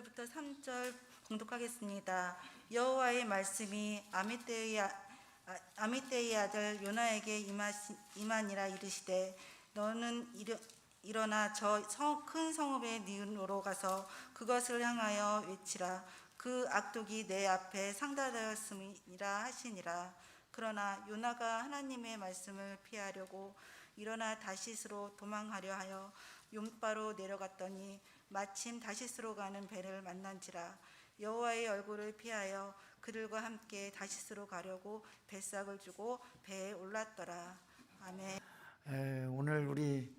1절부터 3절 봉독하겠습니다. 여호와의 말씀이 아미떼의 아들 요나에게 임하니라. 이르시되 너는 일어나 저 큰 성읍의 니은으로 가서 그것을 향하여 외치라. 그 악독이 내 앞에 상달되었음이라 하시니라. 그러나 요나가 하나님의 말씀을 피하려고 일어나 다시스로 도망하려 하여 욤바로 내려갔더니 마침 다시스로 가는 배를 만난지라. 여호와의 얼굴을 피하여 그들과 함께 다시스로 가려고 뱃삭을 주고 배에 올랐더라. 아멘. 오늘 우리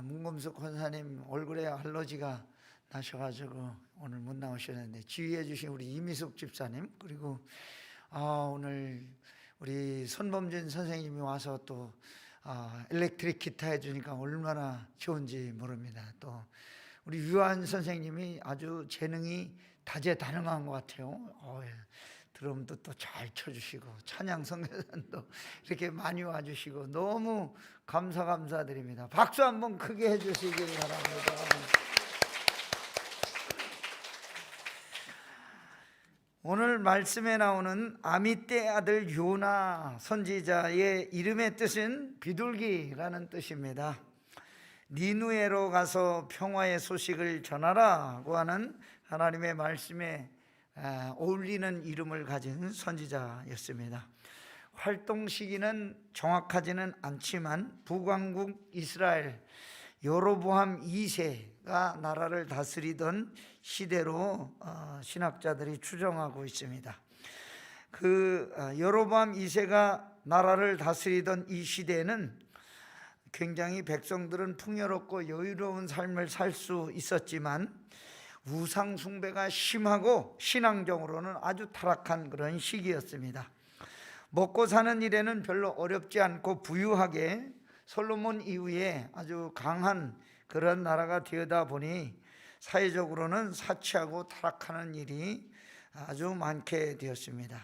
문금숙 권사님 얼굴에 알러지가 나셔가지고 오늘 못 나오셨는데 지휘해 주신 우리 이미숙 집사님, 그리고 오늘 우리 손범진 선생님이 와서 또 일렉트릭 기타 해주니까 얼마나 좋은지 모릅니다. 또 우리 유한 선생님이 아주 재능이 다재다능한 것 같아요. 드럼도 또 잘 쳐주시고 찬양 선교단도 이렇게 많이 와주시고 너무 감사드립니다. 박수 한번 크게 해주시길 바랍니다. 오늘 말씀에 나오는 아미떼 아들 요나 선지자의 이름의 뜻은 비둘기라는 뜻입니다. 니누에로 가서 평화의 소식을 전하라고 하는 하나님의 말씀에 어울리는 이름을 가진 선지자였습니다. 활동 시기는 정확하지는 않지만 북왕국 이스라엘 여로보암 2세가 나라를 다스리던 시대로 신학자들이 추정하고 있습니다. 그 여로보암 2세가 나라를 다스리던 이 시대에는 굉장히 백성들은 풍요롭고 여유로운 삶을 살 수 있었지만 우상 숭배가 심하고 신앙적으로는 아주 타락한 그런 시기였습니다. 먹고 사는 일에는 별로 어렵지 않고 부유하게 솔로몬 이후에 아주 강한 그런 나라가 되어다 보니 사회적으로는 사치하고 타락하는 일이 아주 많게 되었습니다.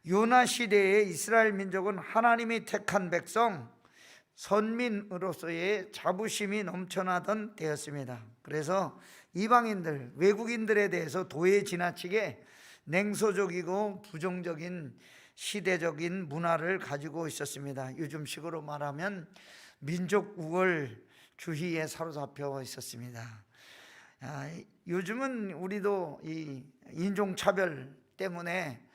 요나 시대에 이스라엘 민족은 하나님이 택한 백성, 선민으로서의 자부심이 넘쳐나던 때였습니다. 그래서 이방인들, 외국인들에 대해서 도에 지나치게 냉소적이고 부정적인 시대적인 문화를 가지고 있었습니다. 요즘식으로 말하면 민족 우월주의에 사로잡혀 있었습니다. 요즘은 우리도 이 인종차별 때문에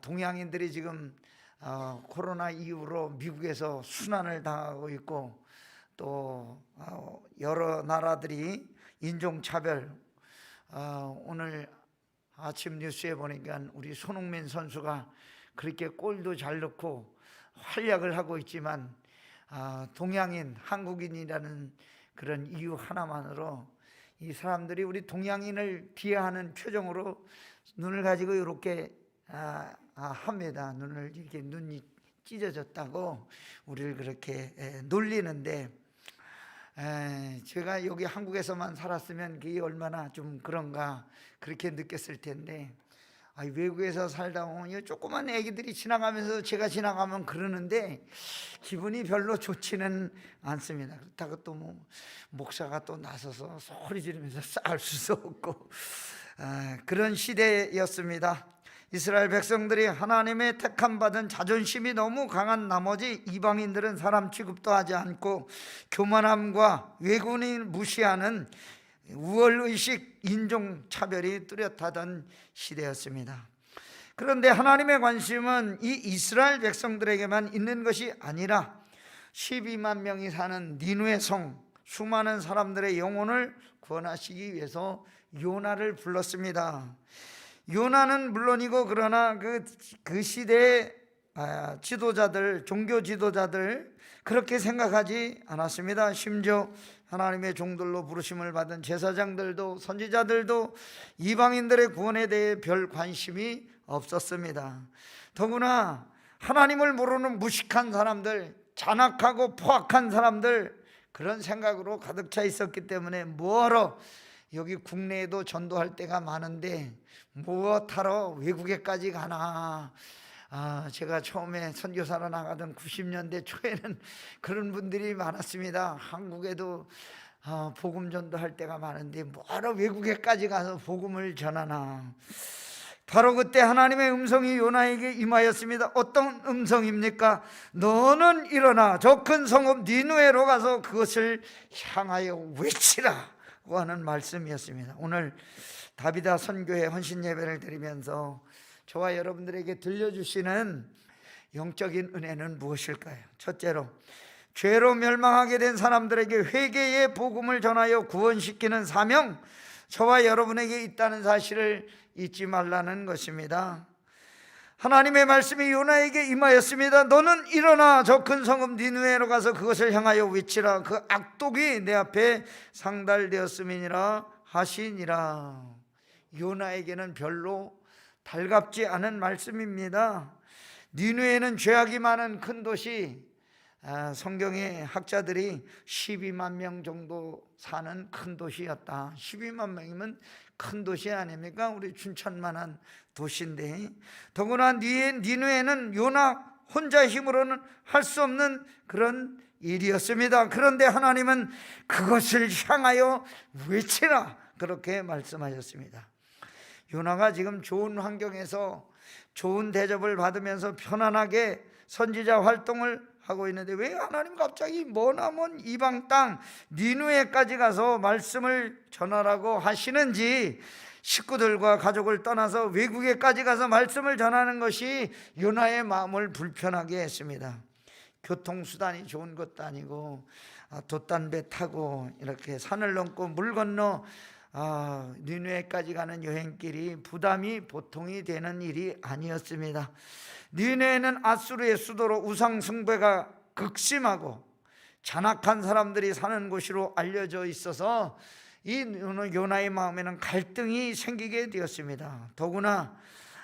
동양인들이 지금 코로나 이후로 미국에서 순환을 당하고 있고 또 여러 나라들이 인종차별, 오늘 아침 뉴스에 보니까 우리 손흥민 선수가 그렇게 골도 잘 넣고 활약을 하고 있지만 동양인, 한국인이라는 그런 이유 하나만으로 이 사람들이 우리 동양인을 비하하는 표정으로 눈을 가지고 이렇게 합니다. 눈을 이렇게 눈이 찢어졌다고 우리를 그렇게 놀리는데, 제가 여기 한국에서만 살았으면 그게 얼마나 좀 그런가 그렇게 느꼈을 텐데, 외국에서 살다 보면 조그만 애기들이 지나가면서 제가 지나가면 그러는데 기분이 별로 좋지는 않습니다. 그렇다고 또 목사가 또 나서서 소리 지르면서 싸울 수도 없고 그런 시대였습니다. 이스라엘 백성들이 하나님의 택함 받은 자존심이 너무 강한 나머지 이방인들은 사람 취급도 하지 않고 교만함과 외국인을 무시하는 우월의식, 인종차별이 뚜렷하던 시대였습니다. 그런데 하나님의 관심은 이 이스라엘 백성들에게만 있는 것이 아니라 12만 명이 사는 니누의 성, 수많은 사람들의 영혼을 구원하시기 위해서 요나를 불렀습니다. 요나는 물론이고 그러나 그 시대의 지도자들, 종교 지도자들 그렇게 생각하지 않았습니다. 심지어 하나님의 종들로 부르심을 받은 제사장들도 선지자들도 이방인들의 구원에 대해 별 관심이 없었습니다. 더구나 하나님을 모르는 무식한 사람들, 잔악하고 포악한 사람들, 그런 생각으로 가득 차 있었기 때문에 뭐하러 여기 국내에도 전도할 때가 많은데 무엇하러 외국에까지 가나. 제가 처음에 선교사로 나가던 90년대 초에는 그런 분들이 많았습니다. 한국에도 복음 전도할 때가 많은데 뭐하러 외국에까지 가서 복음을 전하나. 바로 그때 하나님의 음성이 요나에게 임하였습니다. 어떤 음성입니까? 너는 일어나 저 큰 성읍 니느웨로 가서 그것을 향하여 외치라고 하는 말씀이었습니다. 오늘 다비다 선교회 헌신 예배를 드리면서 저와 여러분들에게 들려주시는 영적인 은혜는 무엇일까요? 첫째로, 죄로 멸망하게 된 사람들에게 회개의 복음을 전하여 구원시키는 사명, 저와 여러분에게 있다는 사실을 잊지 말라는 것입니다. 하나님의 말씀이 요나에게 임하였습니다. 너는 일어나 저 큰 성읍 니느웨로 가서 그것을 향하여 외치라. 그 악독이 내 앞에 상달되었음이니라 하시니라. 요나에게는 별로 달갑지 않은 말씀입니다. 니느웨는 죄악이 많은 큰 도시, 성경의 학자들이 12만 명 정도 사는 큰 도시였다. 12만 명이면 큰 도시 아닙니까? 우리 춘천만한 도시인데, 더구나 니느웨는 요나 혼자 힘으로는 할 수 없는 그런 일이었습니다. 그런데 하나님은 그것을 향하여 외치라, 그렇게 말씀하셨습니다. 요나가 지금 좋은 환경에서 좋은 대접을 받으면서 편안하게 선지자 활동을 하고 있는데 왜 하나님 갑자기 머나먼 이방 땅 니느웨까지 가서 말씀을 전하라고 하시는지, 식구들과 가족을 떠나서 외국에까지 가서 말씀을 전하는 것이 요나의 마음을 불편하게 했습니다. 교통수단이 좋은 것도 아니고 돛단배 타고 이렇게 산을 넘고 물 건너 니느웨까지 가는 여행길이 부담이 보통이 되는 일이 아니었습니다. 니느웨는 아수르의 수도로 우상 숭배가 극심하고 잔악한 사람들이 사는 곳으로 알려져 있어서 이 요나의 마음에는 갈등이 생기게 되었습니다. 더구나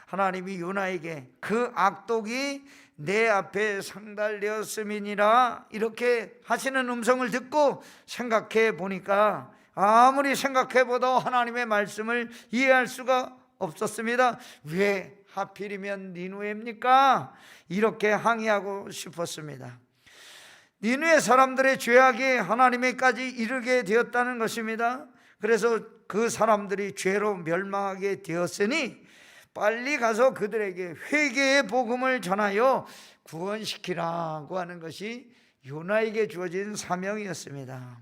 하나님이 요나에게 그 악독이 내 앞에 상달되었음이니라 이렇게 하시는 음성을 듣고 생각해 보니까 아무리 생각해봐도 하나님의 말씀을 이해할 수가 없었습니다. 왜 하필이면 니느웨입니까? 이렇게 항의하고 싶었습니다. 니느웨 사람들의 죄악이 하나님에까지 이르게 되었다는 것입니다. 그래서 그 사람들이 죄로 멸망하게 되었으니 빨리 가서 그들에게 회개의 복음을 전하여 구원시키라고 하는 것이 요나에게 주어진 사명이었습니다.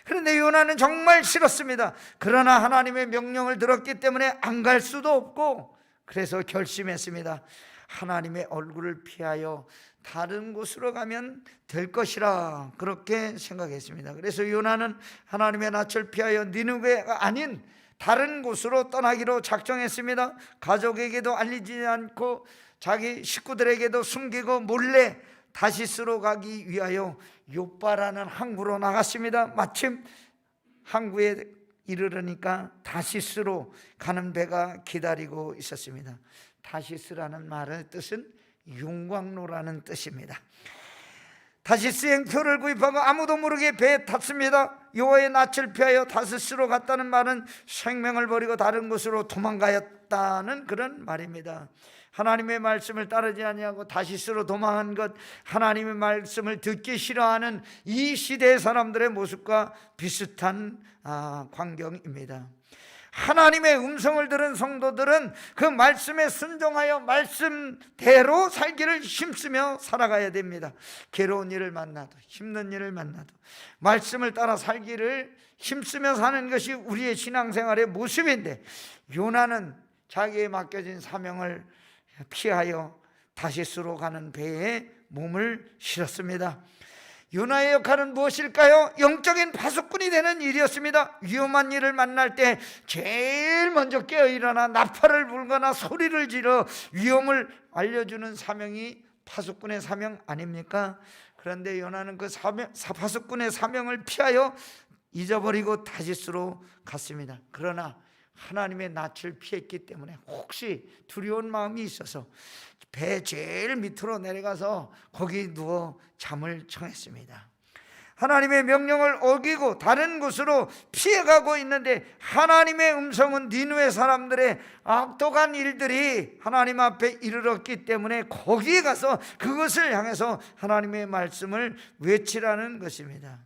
그런데 요나는 정말 싫었습니다. 그러나 하나님의 명령을 들었기 때문에 안 갈 수도 없고, 그래서 결심했습니다. 하나님의 얼굴을 피하여 다른 곳으로 가면 될 것이라 그렇게 생각했습니다. 그래서 요나는 하나님의 낯을 피하여 니느웨가 아닌 다른 곳으로 떠나기로 작정했습니다. 가족에게도 알리지 않고 자기 식구들에게도 숨기고 몰래 다시스로 가기 위하여 요빠라는 항구로 나갔습니다. 마침 항구에 이르르니까 다시스로 가는 배가 기다리고 있었습니다. 다시스라는 말의 뜻은 용광로라는 뜻입니다. 다시스행 표를 구입하고 아무도 모르게 배에 탔습니다. 여호와의 낯을 피하여 다시스로 갔다는 말은 생명을 버리고 다른 곳으로 도망가였다는 그런 말입니다. 하나님의 말씀을 따르지 아니하고 다시스로 도망한 것, 하나님의 말씀을 듣기 싫어하는 이 시대의 사람들의 모습과 비슷한 광경입니다. 하나님의 음성을 들은 성도들은 그 말씀에 순종하여 말씀대로 살기를 힘쓰며 살아가야 됩니다. 괴로운 일을 만나도 힘든 일을 만나도 말씀을 따라 살기를 힘쓰며 사는 것이 우리의 신앙생활의 모습인데, 요나는 자기에 맡겨진 사명을 피하여 다시스로 가는 배에 몸을 실었습니다. 요나의 역할은 무엇일까요? 영적인 파수꾼이 되는 일이었습니다. 위험한 일을 만날 때 제일 먼저 깨어 일어나 나팔을 불거나 소리를 지르 위험을 알려주는 사명이 파수꾼의 사명 아닙니까? 그런데 요나는 그 파수꾼의 사명을 피하여 잊어버리고 다시스로 갔습니다. 그러나 하나님의 낯을 피했기 때문에 혹시 두려운 마음이 있어서 배 제일 밑으로 내려가서 거기 누워 잠을 청했습니다. 하나님의 명령을 어기고 다른 곳으로 피해가고 있는데, 하나님의 음성은 니느웨 사람들의 악독한 일들이 하나님 앞에 이르렀기 때문에 거기에 가서 그것을 향해서 하나님의 말씀을 외치라는 것입니다.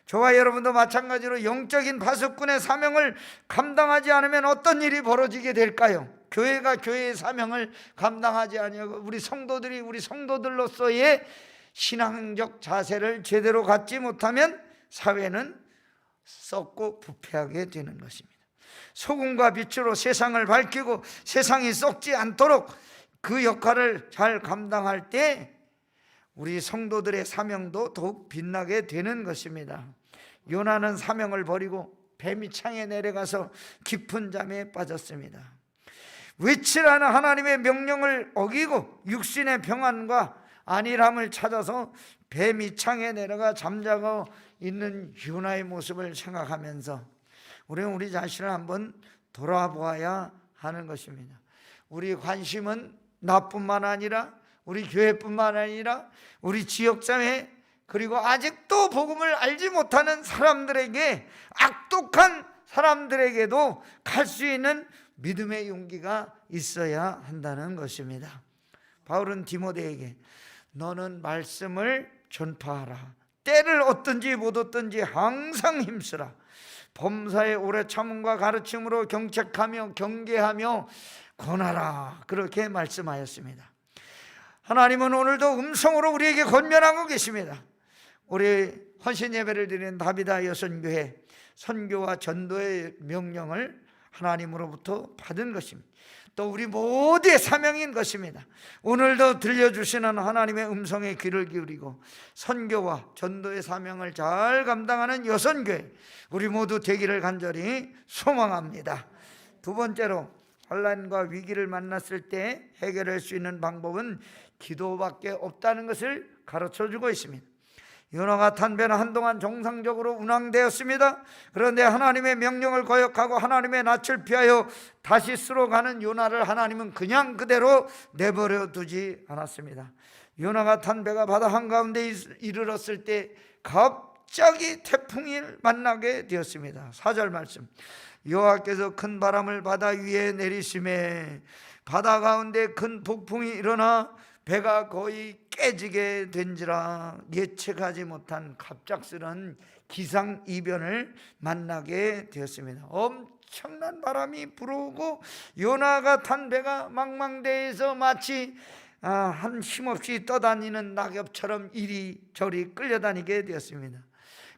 저와 여러분도 마찬가지로 영적인 파수꾼의 사명을 감당하지 않으면 어떤 일이 벌어지게 될까요? 교회가 교회의 사명을 감당하지 아니하고 우리 성도들이 우리 성도들로서의 신앙적 자세를 제대로 갖지 못하면 사회는 썩고 부패하게 되는 것입니다. 소금과 빛으로 세상을 밝히고 세상이 썩지 않도록 그 역할을 잘 감당할 때 우리 성도들의 사명도 더욱 빛나게 되는 것입니다. 요나는 사명을 버리고 뱀이 창에 내려가서 깊은 잠에 빠졌습니다. 외치라는 하나님의 명령을 어기고 육신의 평안과 안일함을 찾아서 뱀이 창에 내려가 잠자고 있는 요나의 모습을 생각하면서 우리는 우리 자신을 한번 돌아보아야 하는 것입니다. 우리 관심은 나뿐만 아니라 우리 교회뿐만 아니라 우리 지역사회 그리고 아직도 복음을 알지 못하는 사람들에게 악독한 사람들에게도 갈 수 있는 믿음의 용기가 있어야 한다는 것입니다. 바울은 디모데에게 너는 말씀을 전파하라. 때를 얻든지 못 얻든지 항상 힘쓰라. 범사의 오래 참음과 가르침으로 경책하며 경계하며 권하라. 그렇게 말씀하였습니다. 하나님은 오늘도 음성으로 우리에게 권면하고 계십니다. 우리 헌신 예배를 드리는 다비다 여선교회 선교와 전도의 명령을 하나님으로부터 받은 것입니다. 또 우리 모두의 사명인 것입니다. 오늘도 들려주시는 하나님의 음성에 귀를 기울이고 선교와 전도의 사명을 잘 감당하는 여선교회 우리 모두 되기를 간절히 소망합니다. 두 번째로 환난과 위기를 만났을 때 해결할 수 있는 방법은 기도밖에 없다는 것을 가르쳐주고 있습니다. 요나가 탄 배는 한동안 정상적으로 운항되었습니다. 그런데 하나님의 명령을 거역하고 하나님의 낯을 피하여 다시스로 가는 요나를 하나님은 그냥 그대로 내버려 두지 않았습니다. 요나가 탄 배가 바다 한가운데 이르렀을 때 갑자기 태풍이 만나게 되었습니다. 4절 말씀, 여호와께서 큰 바람을 바다 위에 내리심에 바다 가운데 큰 폭풍이 일어나 배가 거의 깨지게 된지라. 예측하지 못한 갑작스런 기상이변을 만나게 되었습니다. 엄청난 바람이 불어오고 요나가 탄 배가 망망대해에서 마치 한 힘없이 떠다니는 낙엽처럼 이리저리 끌려다니게 되었습니다.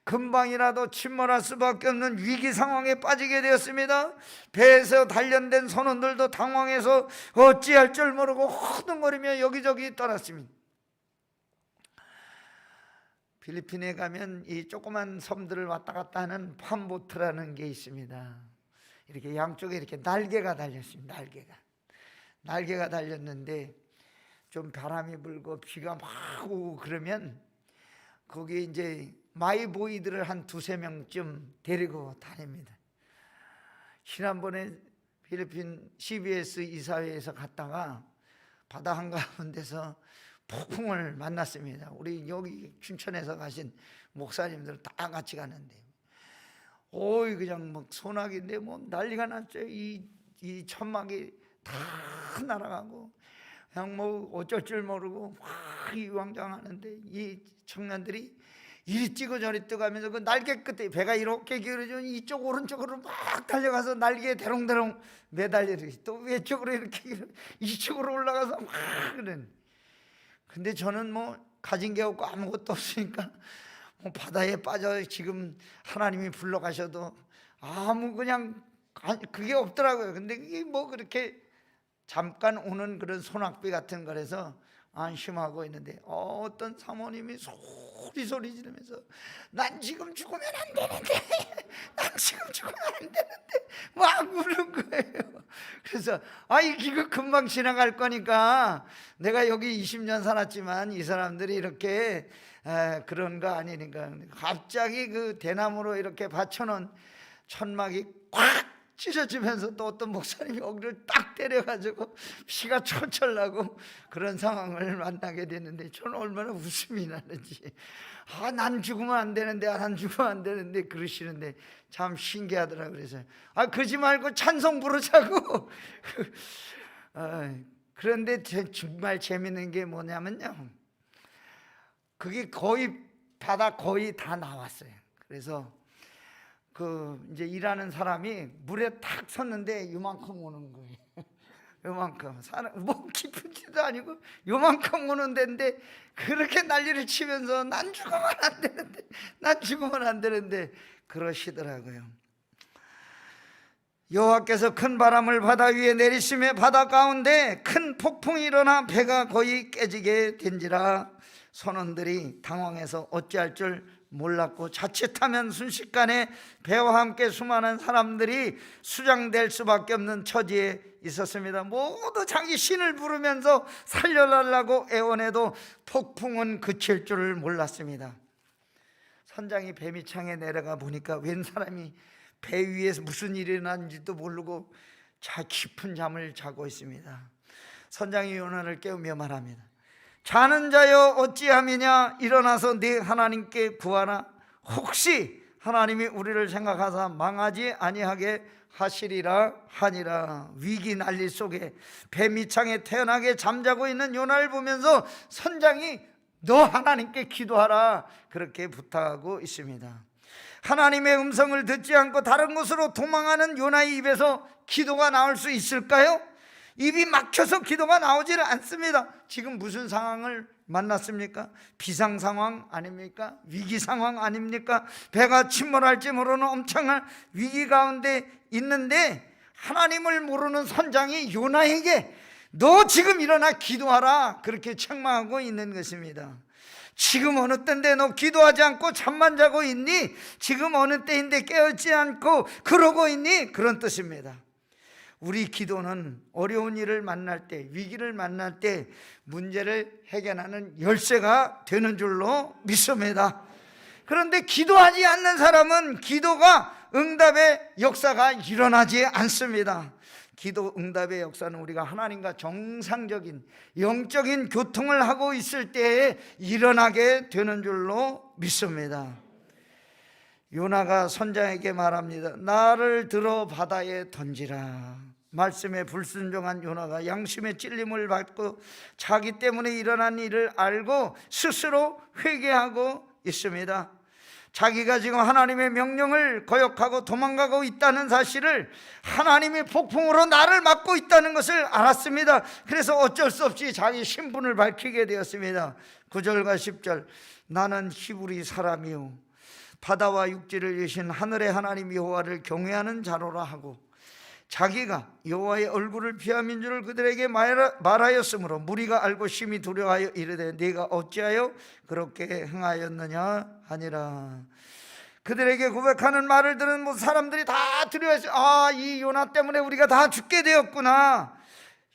금방이라도 침몰할 수밖에 없는 위기 상황에 빠지게 되었습니다. 배에서 단련된 선원들도 당황해서 어찌할 줄 모르고 허둥거리며 여기저기 떠났습니다. 필리핀에 가면 이 조그만 섬들을 왔다 갔다 하는 팜보트라는 게 있습니다. 이렇게 양쪽에 이렇게 날개가 달렸습니다. 날개가 달렸는데 좀 바람이 불고 비가 막 오고 그러면 거기에 이제 마이보이들을 한 두세 명쯤 데리고 다닙니다. 지난번에 필리핀 CBS 이사회에서 갔다가 바다 한가운데서 폭풍을 만났습니다. 우리 여기 춘천에서 가신 목사님들 다 같이 가는데 그냥 막 소나기인데 난리가 났죠. 이 천막이 다 날아가고 그냥 어쩔 줄 모르고 막 이왕장하는데 이 청년들이 이리 뛰고 저리 뛰고 하면서 그 날개 끝에 배가 이렇게 기울어지면 이쪽 오른쪽으로 막 달려가서 날개에 대롱대롱 매달리듯이 또 왼쪽으로 이렇게 이쪽으로 올라가서 막 그런. 근데 저는 가진 게 없고 아무것도 없으니까 바다에 빠져 지금 하나님이 불러가셔도 그냥 그게 없더라고요. 근데 이게 그렇게 잠깐 오는 그런 소낙비 같은 거라서 안심하고 있는데 어떤 사모님이 소리 지르면서 난 지금 죽으면 안 되는데 막 우는 거예요. 그래서 이거 금방 지나갈 거니까 내가 여기 20년 살았지만 이 사람들이 이렇게 그런 거 아니니까 갑자기 그 대나무로 이렇게 받쳐놓은 천막이 꽉 찢어지면서 또 어떤 목사님이 여기를 딱 때려가지고 피가 철철 나고 그런 상황을 만나게 됐는데 저는 얼마나 웃음이 나는지 난 죽으면 안 되는데 그러시는데 참 신기하더라고요. 그래서 그러지 말고 찬송 부르자고 그런데 정말 재밌는 게 뭐냐면요, 그게 바다 거의 다 나왔어요. 그래서 이제 일하는 사람이 물에 탁 섰는데 요만큼 오는 거예요. 요만큼. 뭐 깊은지도 아니고 요만큼 오는 데인데 그렇게 난리를 치면서 난 죽으면 안 되는데, 난 죽으면 안 되는데 그러시더라고요. 여호와께서 큰 바람을 바다 위에 내리시매 바다 가운데 큰 폭풍이 일어나 배가 거의 깨지게 된지라. 선원들이 당황해서 어찌할 줄 몰랐고 자칫하면 순식간에 배와 함께 수많은 사람들이 수장될 수밖에 없는 처지에 있었습니다. 모두 자기 신을 부르면서 살려달라고 애원해도 폭풍은 그칠 줄을 몰랐습니다. 선장이 배 밑창에 내려가 보니까 웬 사람이 배 위에서 무슨 일이 일어났는지도 모르고 깊은 잠을 자고 있습니다. 선장이 요나를 깨우며 말합니다. 자는 자여 어찌함이냐, 일어나서 네 하나님께 구하라. 혹시 하나님이 우리를 생각하사 망하지 아니하게 하시리라 하니라. 위기 난리 속에 배 밑창에 태연하게 잠자고 있는 요나를 보면서 선장이 너 하나님께 기도하라 그렇게 부탁하고 있습니다. 하나님의 음성을 듣지 않고 다른 곳으로 도망하는 요나의 입에서 기도가 나올 수 있을까요? 입이 막혀서 기도가 나오지를 않습니다. 지금 무슨 상황을 만났습니까? 비상 상황 아닙니까? 위기 상황 아닙니까? 배가 침몰할지 모르는 엄청난 위기 가운데 있는데 하나님을 모르는 선장이 요나에게 너 지금 일어나 기도하라 그렇게 책망하고 있는 것입니다. 지금 어느 때인데 너 기도하지 않고 잠만 자고 있니? 지금 어느 때인데 깨어있지 않고 그러고 있니? 그런 뜻입니다. 우리 기도는 어려운 일을 만날 때, 위기를 만날 때 문제를 해결하는 열쇠가 되는 줄로 믿습니다. 그런데 기도하지 않는 사람은 기도가 응답의 역사가 일어나지 않습니다. 기도 응답의 역사는 우리가 하나님과 정상적인 영적인 교통을 하고 있을 때에 일어나게 되는 줄로 믿습니다. 요나가 선장에게 말합니다. 나를 들어 바다에 던지라. 말씀에 불순종한 요나가 양심의 찔림을 받고 자기 때문에 일어난 일을 알고 스스로 회개하고 있습니다. 자기가 지금 하나님의 명령을 거역하고 도망가고 있다는 사실을, 하나님의 폭풍으로 나를 막고 있다는 것을 알았습니다. 그래서 어쩔 수 없이 자기 신분을 밝히게 되었습니다. 9절과 10절 나는 히브리 사람이요 바다와 육지를 여신 하늘의 하나님 여호와를 경외하는 자로라 하고 자기가 여호와의 얼굴을 피함인 줄을 그들에게 말하였으므로 무리가 알고 심히 두려워하여 이르되 네가 어찌하여 그렇게 행하였느냐 하니라. 그들에게 고백하는 말을 들은 사람들이 다 두려워했어요. 이 요나 때문에 우리가 다 죽게 되었구나.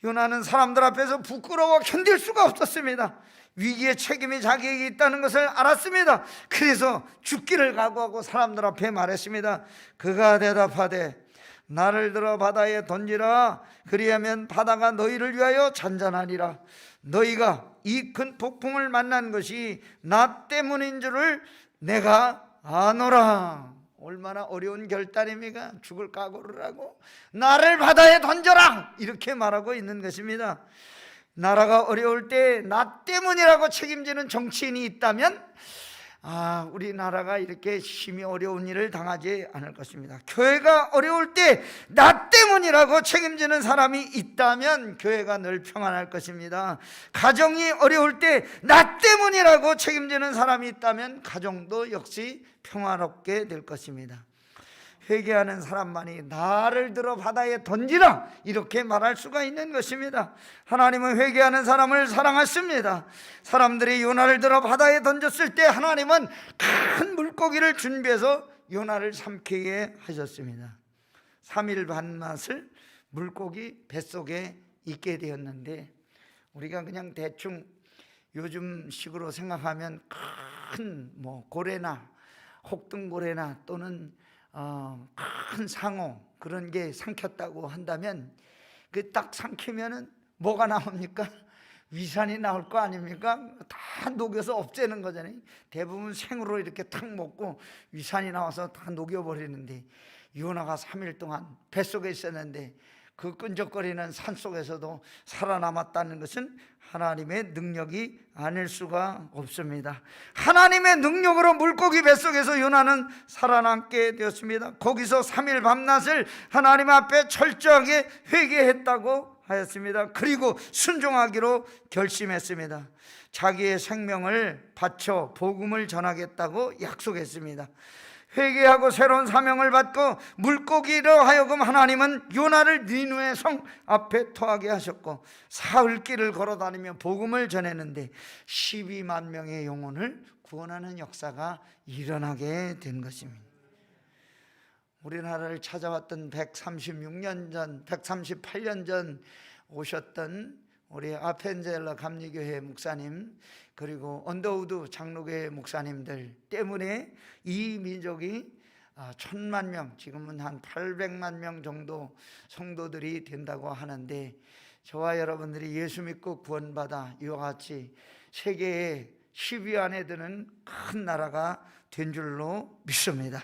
요나는 사람들 앞에서 부끄러워 견딜 수가 없었습니다. 위기의 책임이 자기에게 있다는 것을 알았습니다. 그래서 죽기를 각오하고 사람들 앞에 말했습니다. 그가 대답하되 나를 들어 바다에 던지라. 그리하면 바다가 너희를 위하여 잔잔하리라. 너희가 이 큰 폭풍을 만난 것이 나 때문인 줄을 내가 아노라. 얼마나 어려운 결단입니까? 죽을 각오를 하고 나를 바다에 던져라 이렇게 말하고 있는 것입니다. 나라가 어려울 때 나 때문이라고 책임지는 정치인이 있다면 우리나라가 이렇게 심히 어려운 일을 당하지 않을 것입니다. 교회가 어려울 때 나 때문이라고 책임지는 사람이 있다면 교회가 늘 평안할 것입니다. 가정이 어려울 때 나 때문이라고 책임지는 사람이 있다면 가정도 역시 평화롭게 될 것입니다. 회개하는 사람만이 나를 들어 바다에 던지라 이렇게 말할 수가 있는 것입니다. 하나님은 회개하는 사람을 사랑하십니다. 사람들이 요나를 들어 바다에 던졌을 때 하나님은 큰 물고기를 준비해서 요나를 삼키게 하셨습니다. 3일 반맛을 물고기 뱃속에 있게 되었는데 우리가 그냥 대충 요즘 식으로 생각하면 큰 고래나 혹등고래나 또는 큰 상어 그런 게 삼켰다고 한다면 그 딱 삼키면은 뭐가 나옵니까? 위산이 나올 거 아닙니까? 다 녹여서 없애는 거잖아요. 대부분 생으로 이렇게 탁 먹고 위산이 나와서 다 녹여버리는데 요나가 3일 동안 뱃속에 있었는데 그 끈적거리는 산 속에서도 살아남았다는 것은 하나님의 능력이 아닐 수가 없습니다. 하나님의 능력으로 물고기 뱃속에서 요나는 살아남게 되었습니다. 거기서 3일 밤낮을 하나님 앞에 철저하게 회개했다고 하였습니다. 그리고 순종하기로 결심했습니다. 자기의 생명을 바쳐 복음을 전하겠다고 약속했습니다. 회개하고 새로운 사명을 받고 물고기로 하여금 하나님은 요나를 니느웨 성 앞에 토하게 하셨고 사흘 길을 걸어다니며 복음을 전했는데 12만 명의 영혼을 구원하는 역사가 일어나게 된 것입니다. 우리나라를 찾아왔던 136년 전, 138년 전 오셨던 우리 아펜젤러 감리교회 목사님, 그리고 언더우드 장로교회 목사님들 때문에 이 민족이 1000만 명, 지금은 한 800만 명 정도 성도들이 된다고 하는데, 저와 여러분들이 예수 믿고 구원받아 이와 같이 세계의 10위 안에 드는 큰 나라가 된 줄로 믿습니다.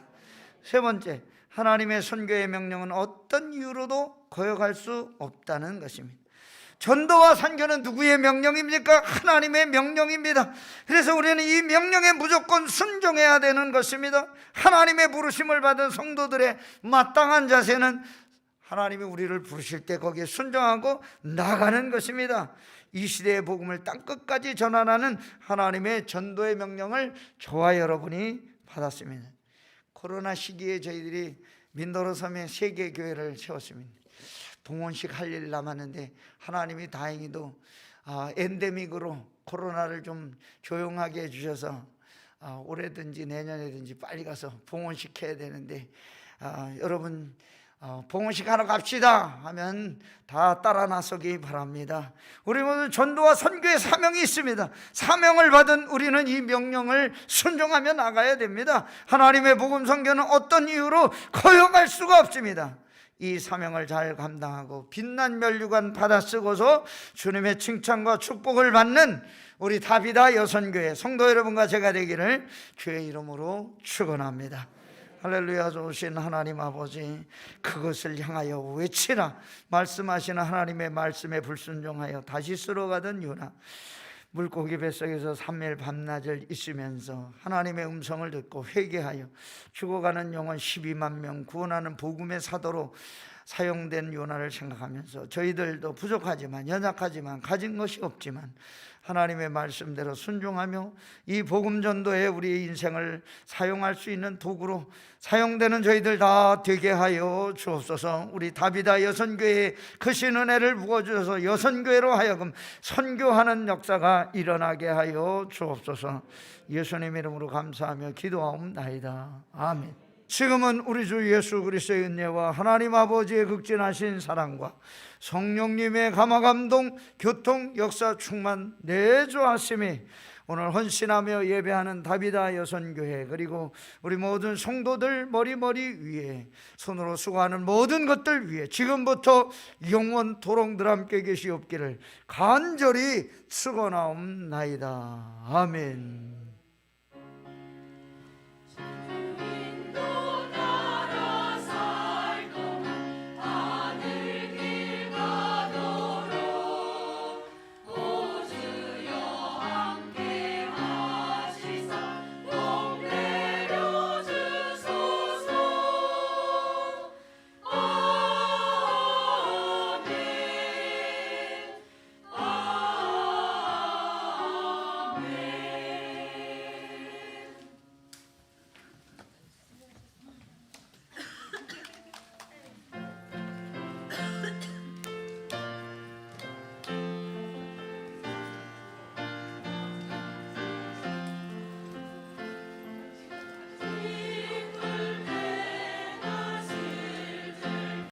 세 번째, 하나님의 선교의 명령은 어떤 이유로도 거역할 수 없다는 것입니다. 전도와 선교는 누구의 명령입니까? 하나님의 명령입니다. 그래서 우리는 이 명령에 무조건 순종해야 되는 것입니다. 하나님의 부르심을 받은 성도들의 마땅한 자세는 하나님이 우리를 부르실 때 거기에 순종하고 나가는 것입니다. 이 시대의 복음을 땅끝까지 전환하는 하나님의 전도의 명령을 저와 여러분이 받았습니다. 코로나 시기에 저희들이 민도로 섬에 세계교회를 세웠습니다. 봉헌식 할 일 남았는데 하나님이 다행히도 엔데믹으로 코로나를 좀 조용하게 해주셔서 올해든지 내년에든지 빨리 가서 봉헌식 해야 되는데, 여러분 봉헌식 하러 갑시다 하면 다 따라 나서기 바랍니다. 우리 모두 전도와 선교의 사명이 있습니다. 사명을 받은 우리는 이 명령을 순종하며 나가야 됩니다. 하나님의 복음 선교는 어떤 이유로 거역할 수가 없습니다. 이 사명을 잘 감당하고 빛난 면류관 받아 쓰고서 주님의 칭찬과 축복을 받는 우리 다비다 여선교회 성도 여러분과 제가 되기를 주의 이름으로 축원합니다. 할렐루야. 좋으신 하나님 아버지, 그것을 향하여 외치라 말씀하시는 하나님의 말씀에 불순종하여 다시 쓸어가던 요나, 물고기 뱃속에서 3일 밤낮을 있으면서 하나님의 음성을 듣고 회개하여 죽어가는 영혼 12만 명 구원하는 복음의 사도로 사용된 요나를 생각하면서 저희들도 부족하지만 연약하지만 가진 것이 없지만 하나님의 말씀대로 순종하며 이 복음 전도에 우리의 인생을 사용할 수 있는 도구로 사용되는 저희들 다 되게 하여 주옵소서. 우리 다비다 여선교회에 크신 은혜를 부어주셔서 여선교회로 하여금 선교하는 역사가 일어나게 하여 주옵소서. 예수님 이름으로 감사하며 기도하옵나이다. 아멘. 지금은 우리 주 예수 그리스도의 은혜와 하나님 아버지의 극진하신 사랑과 성령님의 감화감동 교통 역사 충만 내주하심이 오늘 헌신하며 예배하는 다비다 여선교회, 그리고 우리 모든 성도들 머리 위에 손으로 수고하는 모든 것들 위에 지금부터 영원토록 늘 함께 계시옵기를 간절히 축원하옵나이다. 아멘.